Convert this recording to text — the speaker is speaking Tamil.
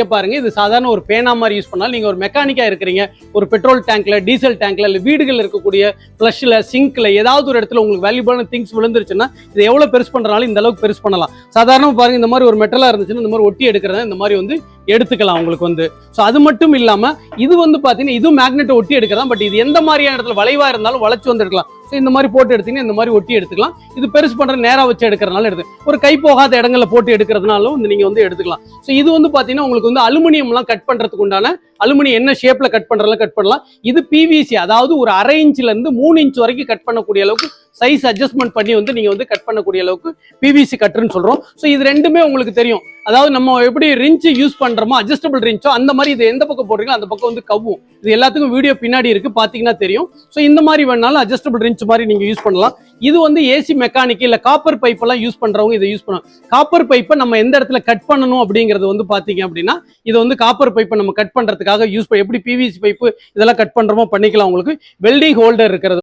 பாருங்க இது சாதாரண ஒரு பேனா மாதிரி யூஸ் பண்ணாலும் நீங்க ஒரு மெக்கானிக்கா இருக்கிறீங்க ஒரு பெட்ரோல் டேங்க்ல டீசல் டேங்க்ல இல்ல வீடுகள் இருக்கக்கூடிய ஃப்ளஷ்ல சிங்க்ல ஏதாவது ஒரு இடத்துல உங்களுக்கு வேல்யூபிளான திங்ஸ் விழுந்துருச்சுன்னா இது எவ்வளவு பெருசு பண்றனாலும் இந்த அளவுக்கு பெருசு பண்ணலாம். சாதாரணமா பாருங்க இந்த மாதிரி ஒரு மெட்டலா இருந்துச்சுன்னா இந்த மாதிரி ஒட்டி எடுக்கிறத இந்த மாதிரி வந்து எடுத்துக்கலாம் உங்களுக்கு வந்து. ஸோ அது மட்டும் இல்லாம இது வந்து பாத்தீங்கன்னா இது மேக்னெட்டை ஒட்டி எடுக்கிறதா, பட் இது எந்த மாதிரியான இடத்துல வளைவா இருந்தாலும் வளைச்சு வந்து எடுக்கலாம். ஸோ இந்த மாதிரி போட்டு எடுத்தீங்கன்னா இந்த மாதிரி ஒட்டி எடுத்துக்கலாம். இது பெருசு பண்ற நேரா வச்சு எடுக்கிறதுனால எடுத்து ஒரு கை போகாத இடங்கள்ல போட்டு எடுக்கிறதுனாலும் நீங்க வந்து எடுத்துக்கலாம். ஸோ இது வந்து பாத்தீங்கன்னா உங்களுக்கு வந்து அலுமினியம்லாம் கட் பண்றதுக்கு உண்டான அலுமினியம் என்ன ஷேப்ல கட் பண்றதுலாம் கட் பண்ணலாம். இது பிவிசி, அதாவது ஒரு 1/2 இன்ச்ல இருந்து 3 இன்ச் வரைக்கும் கட் பண்ணக்கூடிய அளவுக்கு சைஸ் அட்ஜஸ்ட்மெண்ட் பண்ணி வந்து நீங்க வந்து கட் பண்ணக்கூடிய அளவுக்கு பிவிசி கட்டர்னு சொல்றோம். ஸோ இது ரெண்டுமே உங்களுக்கு தெரியும். அதாவது நம்ம எப்படி ரிஞ்ச் யூஸ் பண்றோமோ அட்ஜஸ்டபிள் ரிஞ்சோ அந்த மாதிரி இது எந்த பக்கம் போடுறீங்களோ அந்த பக்கம் வந்து கவ்வும். இது எல்லாத்துக்கும் வீடியோ பின்னாடி இருக்கு, பாத்தீங்கன்னா தெரியும். ஸோ இந்த மாதிரி வேணாலும் அட்ஜஸ்டபிள் ரிஞ்ச் மாதிரி நீங்க யூஸ் பண்ணலாம். இது வந்து ஏசி மெக்கானிக் இல்ல காப்பர் பைப் எல்லாம் யூஸ் பண்றவங்க இதை யூஸ் பண்ணலாம். காப்பர் பைப்பை நம்ம எந்த இடத்துல கட் பண்ணணும் அப்படிங்கிறது வந்து பாத்தீங்க அப்படின்னா இது வந்து காப்பர் பைப்பை நம்ம கட் பண்றதுக்காக யூஸ் பண்ண எப்படி பிவிசி பைப்பு இதெல்லாம் கட் பண்றோமோ பண்ணிக்கலாம். உங்களுக்கு வெல்டிங் ஹோல்டர் இருக்கிறது